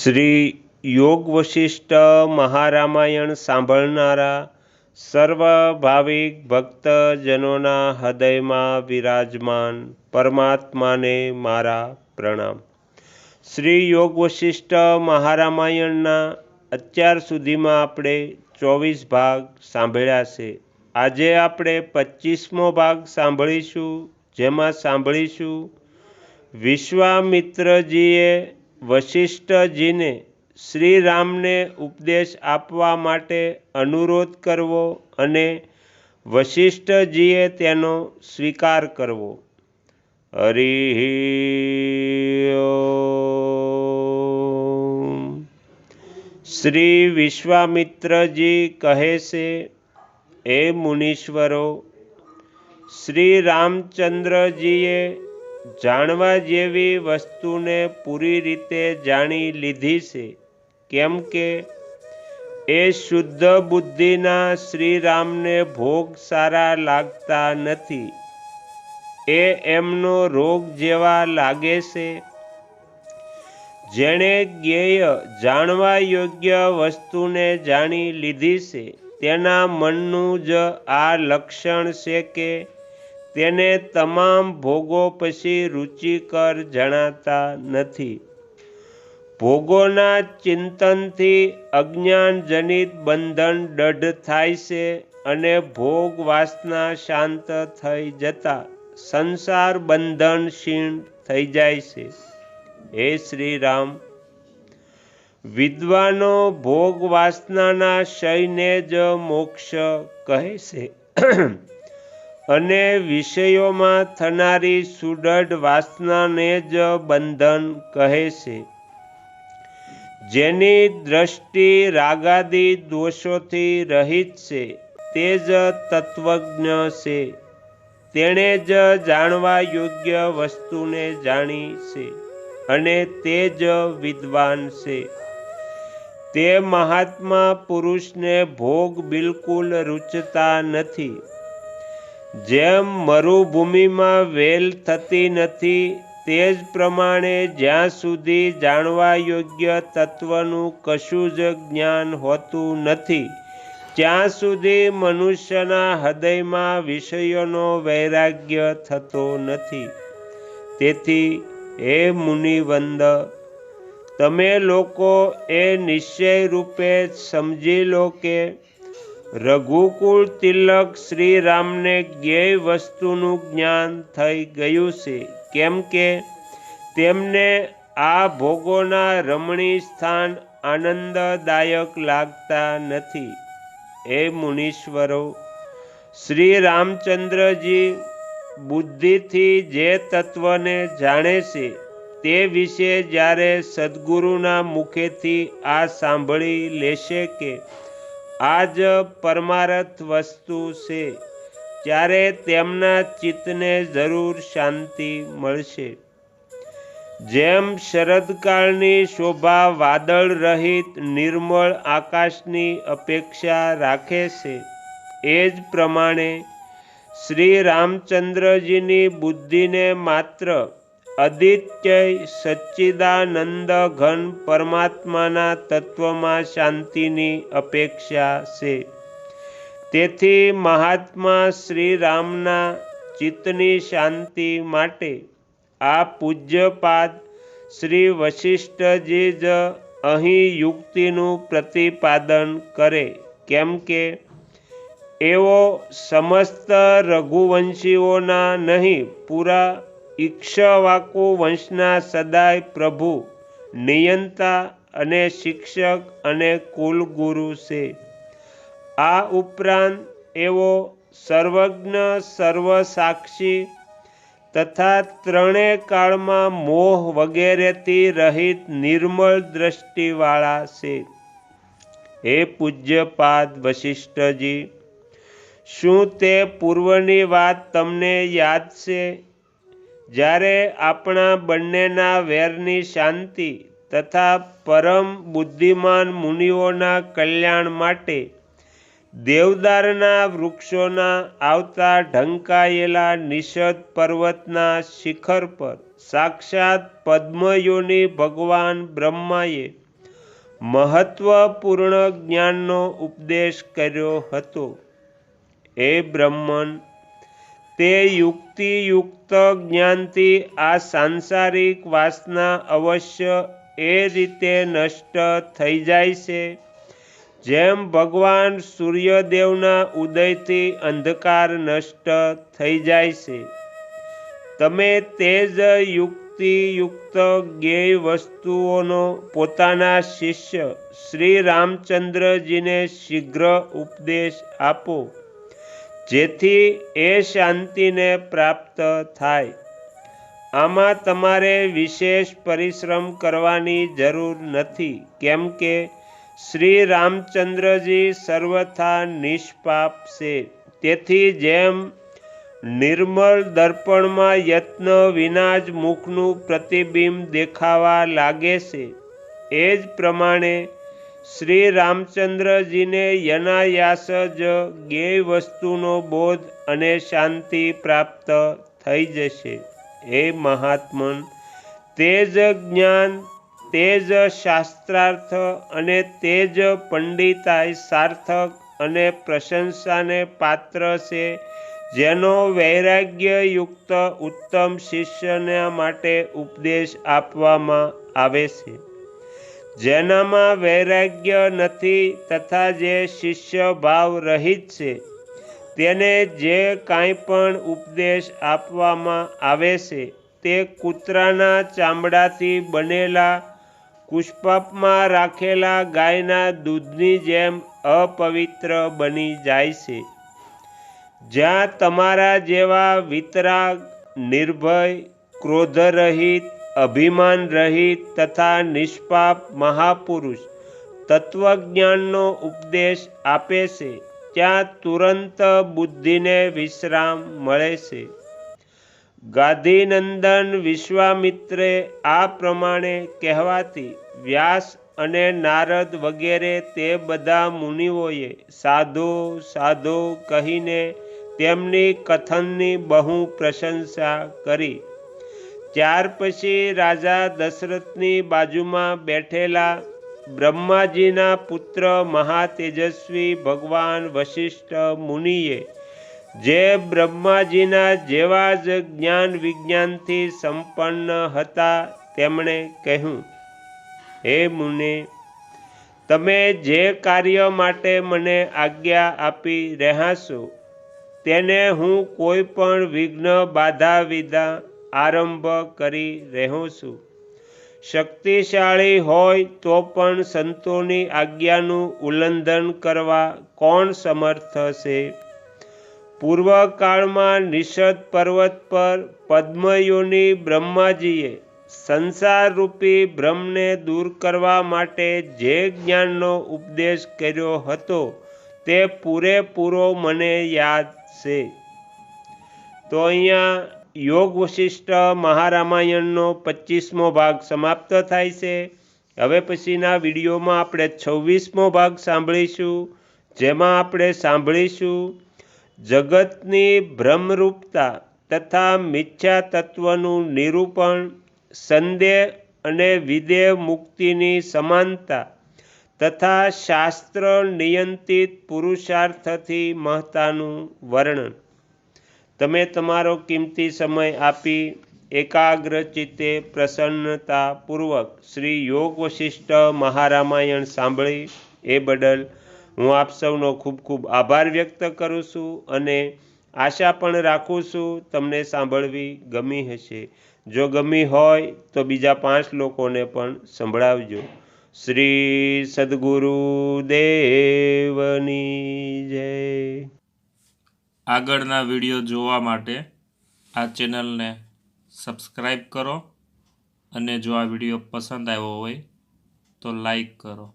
શ્રી યોગ વશિષ્ઠ મહારામાયણ સાંભળનારા સર્વ ભાવિક ભક્તજનોના હૃદયમાં વિરાજમાન પરમાત્માને મારા પ્રણામ। શ્રી યોગ વશિષ્ઠ મહારામાયણના અત્યાર સુધીમાં આપણે 24 ભાગ સાંભળ્યા છે। આજે આપણે 25મો ભાગ સાંભળીશું, જેમાં સાંભળીશું વિશ્વામિત્રજીએ વશિષ્ઠજીને શ્રી રામને ઉપદેશ આપવા માટે અનુરોધ કરવો અને વશિષ્ઠજીએ તેનો સ્વીકાર કરવો। હરિ ઓમ। શ્રી વિશ્વામિત્રજી કહે છે, હે મુનીશ્વરો, શ્રી રામચંદ્રજીએ જાણવા જેવી વસ્તુને પૂરી રીતે જાણી લીધી છે, કેમ કે એ શુદ્ધ બુદ્ધિના શ્રી રામને ભોગ સારા લાગતા નથી, એ એમનો રોગ જેવા લાગે છે। જેણે જ્ઞેય જાણવા યોગ્ય વસ્તુને જાણી લીધી છે, તેના મનનું જ આ લક્ષણ છે કે તેને તમામ ભોગો પછી રુચિકર જણાતા નથી। ભોગોના ચિંતનથી અજ્ઞાનજનિત બંધન દઢ થાય છે અને ભોગ વાસના શાંત થઈ જતા સંસાર બંધન ક્ષીણ થઈ જાય છે। હે શ્રી રામ, વિદ્વાનો ભોગ વાસનાના ક્ષયને જ મોક્ષ કહે છે અને વિષયોમાં થનારી સુદૃઢ વાસનાને જ બંધન કહે છે। જેની દ્રષ્ટિ રાગાદી દોષોથી રહિત છે તે જ તત્વજ્ઞ છે, તેણે જ જાણવા યોગ્ય વસ્તુને જાણી છે અને તે જ વિદ્વાન છે। તે મહાત્મા પુરુષને ભોગ બિલકુલ રૂચતા નથી। જેમ મરુભૂમિમાં વેલ થતી નથી, તે જ પ્રમાણે જ્યાં સુધી જાણવા યોગ્ય તત્વનું કશું જ જ્ઞાન હોતું નથી, ત્યાં સુધી મનુષ્યના હૃદયમાં વિષયોનો વૈરાગ્ય થતો નથી। તેથી હે મુનિવંદ, તમે લોકો એ નિશ્ચય રૂપે સમજી લો કે રઘુકુળ તિલક શ્રી રામને જ્ઞેય વસ્તુનું જ્ઞાન થઈ ગયું છે, કેમ કે તેમને આ ભોગોના રમણીય સ્થાન આનંદદાયક લાગતા નથી। હે મુનીશ્વરો, શ્રી રામચંદ્રજી બુદ્ધિથી જે તત્વને જાણે છે તે વિશે જ્યારે સદ્ગુરુના મુખેથી આ સાંભળી લેશે કે આ જ પરમાર્થ વસ્તુ છે, ત્યારે તેમના ચિત્તને જરૂર શાંતિ મળશે। જેમ શરદકાળની શોભા વાદળ રહિત નિર્મળ આકાશની અપેક્ષા રાખે છે, એ જ પ્રમાણે શ્રી રામચંદ્રજીની બુદ્ધિને માત્ર અદ્વિતીય સચ્ચિદાનંદ ઘન પરમાત્માના તત્વમાં શાંતિની અપેક્ષા છે। તેથી મહાત્મા શ્રી રામના ચિત્તની શાંતિ માટે આ પૂજ્યપાદ શ્રી વશિષ્ઠજી જ અહીં યુક્તિનું પ્રતિપાદન કરે, કેમ કે એઓ સમસ્ત રઘુવંશીઓના નહીં, પૂરા ઇક્ષ્વાકુ વંશના સદાય પ્રભુ, નિયંતા અને શિક્ષક અને કુલગુરુ છે। આ ઉપરાંત એઓ સર્વજ્ઞ, સર્વસાક્ષી તથા ત્રણેય કાળમાં મોહ વગેરેથી રહિત નિર્મળ દ્રષ્ટિવાળા છે। હે પૂજ્યપાદ વશિષ્ઠજી, શું તે પૂર્વની વાત તમને યાદ છે, જ્યારે આપણા બંનેના વેરની શાંતિ તથા પરમ બુદ્ધિમાન મુનિઓના કલ્યાણ માટે દેવદારના વૃક્ષોના આવતા ઢંકાયેલા નિષદ પર્વતના શિખર પર સાક્ષાત પદ્મયોની ભગવાન બ્રહ્માએ મહત્વપૂર્ણ જ્ઞાનનો ઉપદેશ કર્યો હતો. હે બ્રહ્મન, તે યુક્તિયુક્ત જ્ઞાનથી આ સાંસારિક વાસના અવશ્ય એ રીતે નષ્ટ થઈ જાય છે જેમ ભગવાન સૂર્યદેવના ઉદયથી અંધકાર નષ્ટ થઈ જાય છે. તમે તે જ યુક્તિયુક્ત જ્ઞેય વસ્તુઓનો પોતાના શિષ્ય શ્રી રામચંદ્રજીને શીઘ્ર ઉપદેશ આપો, જેથી એ શાંતિને પ્રાપ્ત થાય. આમાં તમારે વિશેષ પરિશ્રમ કરવાની જરૂર નથી, કેમ કે શ્રી રામચંદ્રજી સર્વથા નિષ્પાપ છે. તેથી જેમ નિર્મળ દર્પણમાં યત્ન વિના જ મુખનું પ્રતિબિંબ દેખાવા લાગે છે, એ જ પ્રમાણે શ્રી રામચંદ્રજીને યનાયાસ જ જ્ઞેય વસ્તુનો બોધ અને શાંતિ પ્રાપ્ત થઈ જશે. હે મહાત્મન, તે જ જ્ઞાન, તે જ શાસ્ત્રાર્થ અને તે જ પંડિતાઈ સાર્થક અને પ્રશંસાને પાત્ર છે, જેનો વૈરાગ્યયુક્ત ઉત્તમ શિષ્યના માટે ઉપદેશ આપવામાં આવે છે. જેનામાં વૈરાગ્ય નથી તથા જે શિષ્ય ભાવ રહિત છે, તેને જે કાંઈ પણ ઉપદેશ આપવામાં આવે છે તે કૂતરાના ચામડાથી બનેલા કુષ્પાપમાં રાખેલા ગાયના દૂધની જેમ અપવિત્ર બની જાય છે. જ્યાં તમારા જેવા વિતરાગ, નિર્ભય, ક્રોધરહિત, અભિમાન રહિત તથા નિષ્પાપ મહાપુરુષ તત્વજ્ઞાનનો ઉપદેશ આપે છે, ત્યાં તુરંત બુદ્ધિને વિશ્રામ મળે છે. ગાધિનંદન વિશ્વામિત્રે આ પ્રમાણે કહેવાથી વ્યાસ અને નારદ વગેરે તે બધા મુનિઓએ સાધુ સાધુ કહીને તેમની કથનની બહુ પ્રશંસા કરી. ત્યાર પછી રાજા દશરથની બાજુમાં બેઠેલા બ્રહ્માજીના પુત્ર મહાતેજસ્વી ભગવાન વશિષ્ઠ મુનિએ, જે બ્રહ્માજીના જેવા જ જ્ઞાન વિજ્ઞાનથી સંપન્ન હતા, તેમણે કહ્યું, હે મુને, તમે જે કાર્ય માટે મને આજ્ઞા આપી રહ્યા છો તેને હું કોઈ પણ વિઘ્ન બાધા વિના આરંભ કરી રહ્યો છું. શક્તિશાળી હોય તો પણ સંતોની આજ્ઞાનું ઉલ્લંઘન કરવા કોણ સમર્થ છે? પૂર્વકાળમાં નિષદ પર્વત પર પદ્મયોની બ્રહ્માજીએ સંસારરૂપી ભ્રમને દૂર કરવા માટે જે જ્ઞાનનો ઉપદેશ કર્યો હતો તે પૂરેપૂરો મને યાદ છે. તો અહીંયા યોગ વશિષ્ઠ મહારામાયણનો 25મો ભાગ સમાપ્ત થાય છે. હવે પછીના વિડીયોમાં આપણે 26મો ભાગ સાંભળીશું, જેમાં આપણે સાંભળીશું જગતની ભ્રમરૂપતા તથા મિથ્યા તત્વનું નિરૂપણ, સંદેહ અને વિદેહ મુક્તિની સમાનતા તથા શાસ્ત્ર નિયંત્રિત પુરુષાર્થથી મહત્તાનું વર્ણન. તમે તમારો કિંમતી સમય આપી એકાગ્ર ચિત્તે પ્રસન્નતાપૂર્વક શ્રી યોગ વશિષ્ઠ મહારામાયણ સાંભળી એ બદલ હું આપ સૌનો ખૂબ ખૂબ આભાર વ્યક્ત કરું છું અને આશા પણ રાખું છું તમને સાંભળવી ગમી હશે. જો ગમી હોય તો બીજા 5 લોકોને પણ સંભળાવજો. શ્રી સદ્ગુરુદેવની જય. આગળના વિડીયો જોવા માટે આ ચેનલને સબસ્ક્રાઈબ કરો અને જો આ વિડીયો પસંદ આવ્યો હોય તો લાઈક કરો.